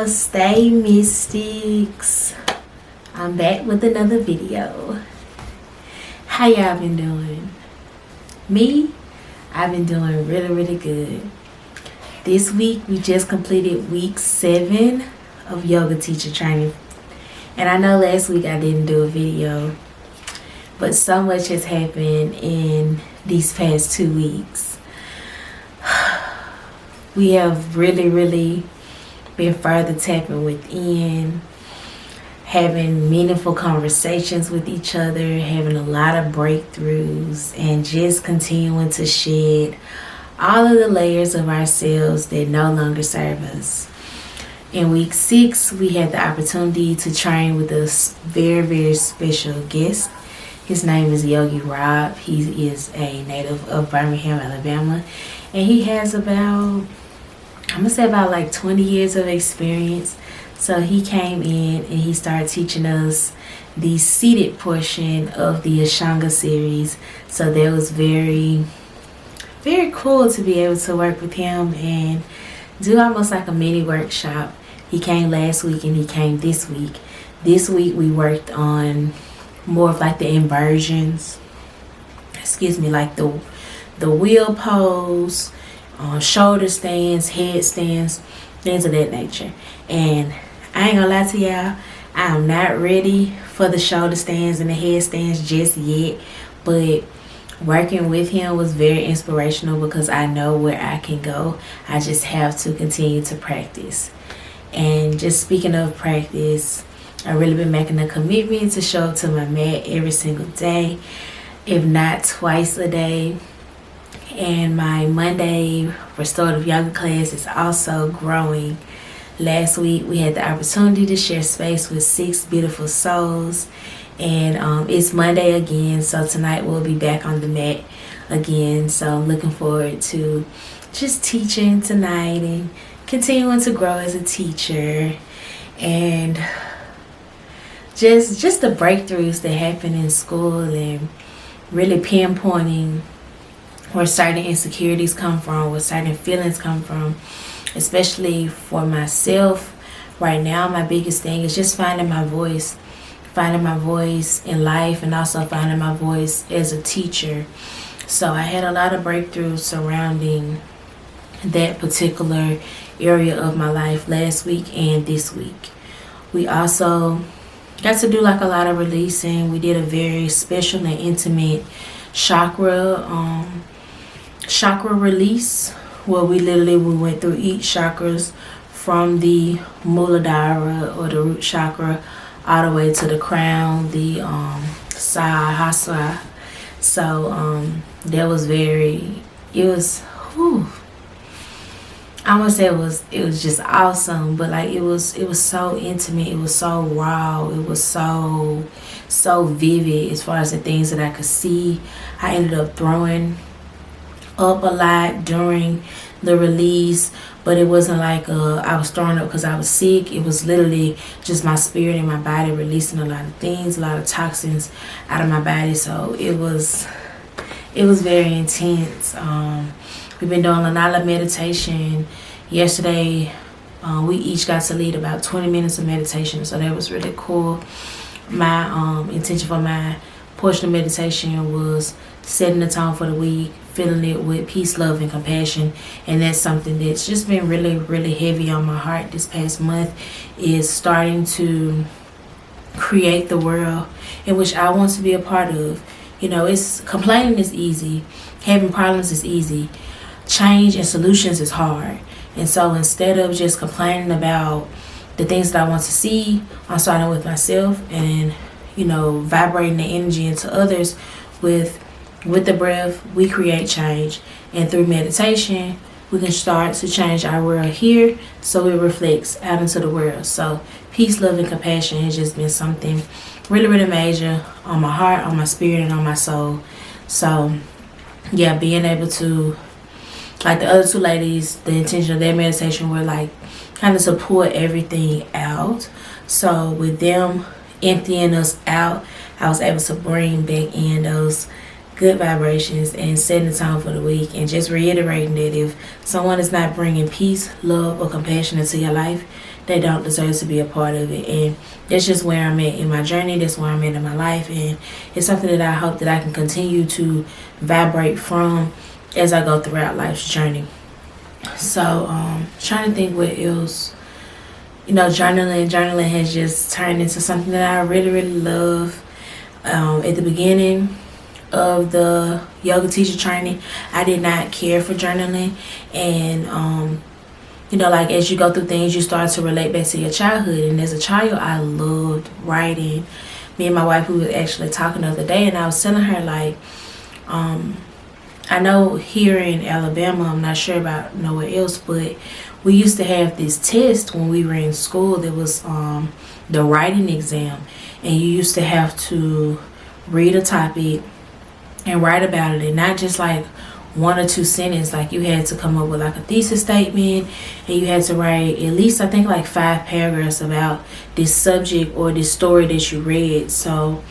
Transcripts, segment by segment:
Namaste Mystics. I'm back with another video. How y'all been doing? Me? I've been doing really good. This week we just completed week 7 of yoga teacher training. And I know last week I didn't do a video, but so much has happened in these past 2 weeks. We have really been further tapping within, having meaningful conversations with each other, having a lot of breakthroughs, and just continuing to shed all of the layers of ourselves that no longer serve us. In week 6, we had the opportunity to train with a very special guest. His name is Yogi Rob. He is a native of Birmingham, Alabama, and he has about 20 years of experience. So he came in and he started teaching us the seated portion of the Ashtanga series. So that was very cool to be able to work with him and do almost like a mini workshop. He came last week and he came this week. This week we worked on more of like the inversions, like the wheel pose, shoulder stands, headstands, things of that nature. And I ain't gonna lie to y'all, I am not ready for the shoulder stands and the headstands just yet, but working with him was very inspirational because I know where I can go. I just have to continue to practice. And just speaking of practice, I've really been making a commitment to show up to my mat every single day, if not twice a day. And my Monday restorative yoga class is also growing. Last week we had the opportunity to share space with 6 beautiful souls, and it's Monday again, so tonight we'll be back on the mat again. So I'm looking forward to just teaching tonight and continuing to grow as a teacher, and just the breakthroughs that happen in school, and really pinpointing where certain insecurities come from, where certain feelings come from. Especially for myself right now, my biggest thing is just finding my voice in life, and also finding my voice as a teacher. So I had a lot of breakthroughs surrounding that particular area of my life last week and this week. We also got to do like a lot of releasing. We did a very special and intimate chakra release, where we went through each chakras from the Muladhara or the root chakra all the way to the crown, the Sahasrara. So that was I want to say it was just awesome, but like it was so intimate, it was so raw, it was so vivid as far as the things that I could see. I ended up throwing up a lot during the release, but it wasn't like I was throwing up because I was sick. It was literally just my spirit and my body releasing a lot of things, a lot of toxins out of my body. So it was very intense. We've been doing a lot of meditation. Yesterday we each got to lead about 20 minutes of meditation, so that was really cool. My intention for my portion of meditation was setting the tone for the week, filling it with peace, love, and compassion. And that's something that's just been really heavy on my heart this past month, is starting to create the world in which I want to be a part of. You know, complaining is easy, having problems is easy, change and solutions is hard. And so instead of just complaining about the things that I want to see, I'm starting with myself and, vibrating the energy into others. With the breath, we create change. And through meditation, we can start to change our world here so it reflects out into the world. So peace, love, and compassion has just been something really major on my heart, on my spirit, and on my soul. So yeah, being able to, like the other 2 ladies, the intention of their meditation were like kind of to pour everything out. So with them emptying us out, I was able to bring back in those good vibrations and setting the tone for the week, and just reiterating that if someone is not bringing peace, love, or compassion into your life, they don't deserve to be a part of it. And that's just where I'm at in my journey. That's where I'm at in my life. And it's something that I hope that I can continue to vibrate from as I go throughout life's journey. So, trying to think what else. Journaling has just turned into something that I really, really love. At the beginning of the yoga teacher training, I did not care for journaling. And, like as you go through things, you start to relate back to your childhood. And as a child, I loved writing. Me and my wife, we were actually talking the other day, and I was telling her, like, I know here in Alabama, I'm not sure about nowhere else, but we used to have this test when we were in school. There was the writing exam, and you used to have to read a topic and write about it, and not just like 1 or 2 sentences. Like you had to come up with like a thesis statement, and you had to write at least, I think, like 5 paragraphs about this subject or this story that you read. So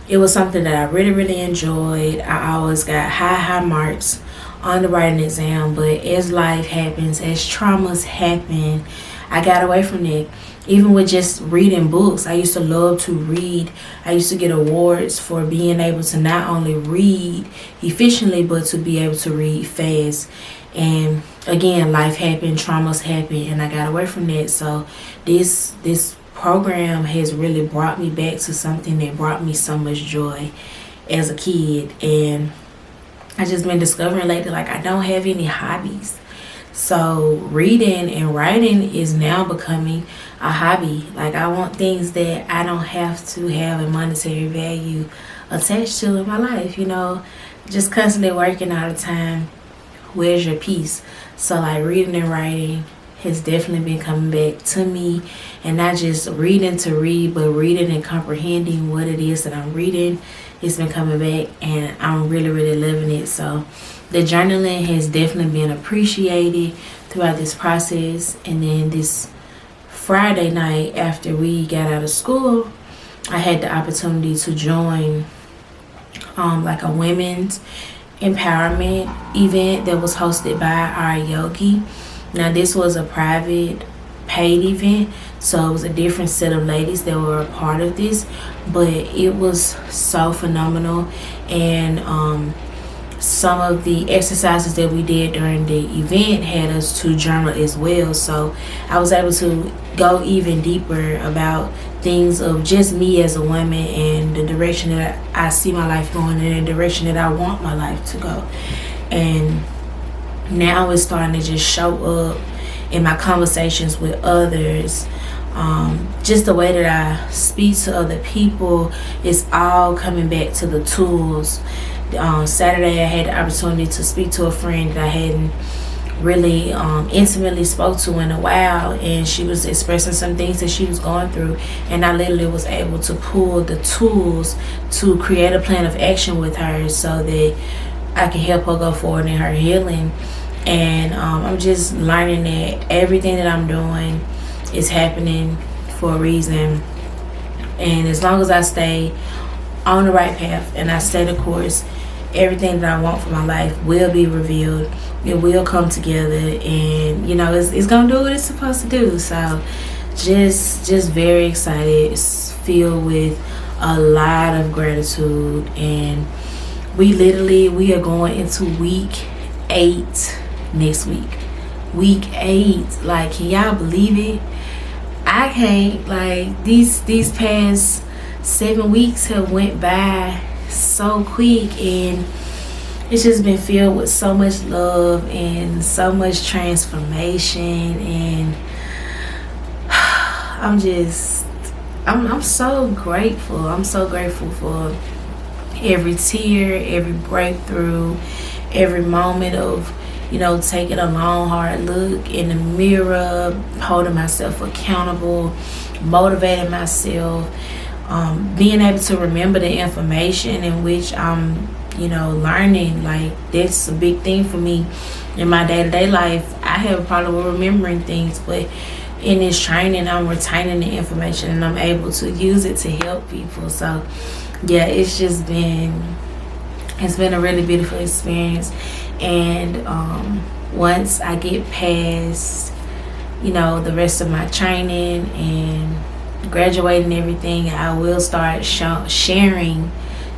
it was something that I really, really enjoyed. I always got high marks on the writing exam, but as life happens, as traumas happen, I got away from it. Even with just reading books, I used to love to read. I used to get awards for being able to not only read efficiently, but to be able to read fast. And again, life happened, traumas happened, and I got away from that. So this program has really brought me back to something that brought me so much joy as a kid. And I just been discovering lately, like, I don't have any hobbies. So reading and writing is now becoming a hobby. Like, I want things that I don't have to have a monetary value attached to in my life, just constantly working all the time. Where's your peace? So like reading and writing has definitely been coming back to me, and not just reading to read, but reading and comprehending what it is that I'm reading. It's been coming back, and I'm really, really loving it. So the journaling has definitely been appreciated throughout this process. And then this Friday night after we got out of school, I had the opportunity to join like a women's empowerment event that was hosted by our yogi. Now this was a private paid event, so it was a different set of ladies that were a part of this, but it was so phenomenal. And some of the exercises that we did during the event had us to journal as well, so I was able to go even deeper about things of just me as a woman and the direction that I see my life going in, the direction that I want my life to go. And now it's starting to just show up in my conversations with others. Just the way that I speak to other people is all coming back to the tools. Saturday I had the opportunity to speak to a friend that I hadn't really intimately spoke to in a while, and she was expressing some things that she was going through, and I literally was able to pull the tools to create a plan of action with her so that I can help her go forward in her healing. And I'm just learning that everything that I'm doing is happening for a reason, and as long as I stay on the right path and I stay the course, everything that I want for my life will be revealed. It will come together, and it's gonna do what it's supposed to do. So just very excited, filled with a lot of gratitude. And we are going into week 8 next week. Week 8, like, can y'all believe it? I can't. Like, these past 7 weeks have went by so quick, and it's just been filled with so much love and so much transformation. And I'm so grateful. I'm so grateful for every tear, every breakthrough, every moment of taking a long hard look in the mirror, holding myself accountable, motivating myself, being able to remember the information in which I'm learning. Like, that's a big thing for me in my day-to-day life. I have a problem with remembering things, but in this training I'm retaining the information and I'm able to use it to help people. So yeah, it's been a really beautiful experience. And once I get past the rest of my training and graduating everything, I will start sharing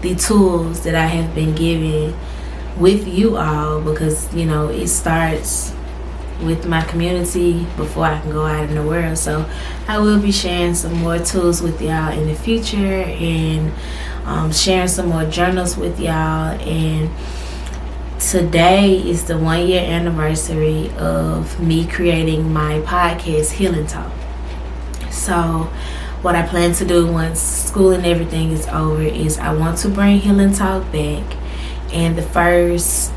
the tools that I have been given with you all, because it starts with my community before I can go out in the world. So I will be sharing some more tools with y'all in the future, and sharing some more journals with y'all. And today is the 1-year anniversary of me creating my podcast, Healing Talk. So what I plan to do once school and everything is over is I want to bring Healing Talk back. And the first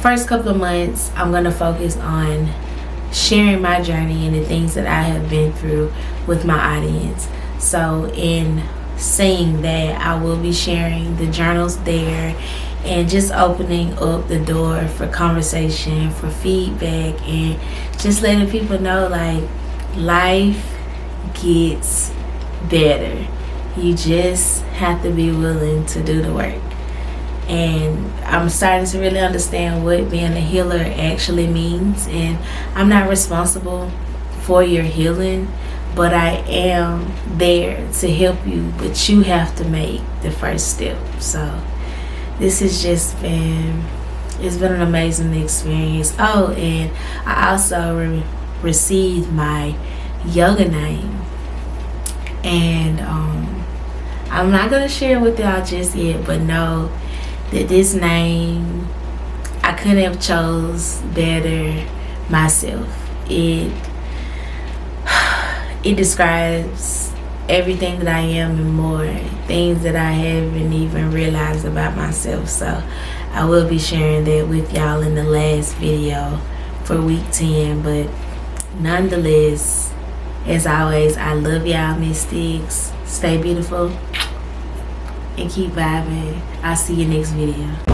couple of months, I'm going to focus on sharing my journey and the things that I have been through with my audience. So in saying that, I will be sharing the journals there and just opening up the door for conversation, for feedback, and just letting people know, like, life gets better. You just have to be willing to do the work. And I'm starting to really understand what being a healer actually means. And I'm not responsible for your healing, but I am there to help you. But you have to make the first step. So this has just been, it's been an amazing experience. Oh, and I also received my yoga name. And I'm not going to share it with y'all just yet, but know that this name, I couldn't have chose better myself. It describes everything that I am and more, things that I haven't even realized about myself. So I will be sharing that with y'all in the last video for week 10. But nonetheless, as always, I love y'all, Mystics. Stay beautiful and keep vibing. I'll see you next video.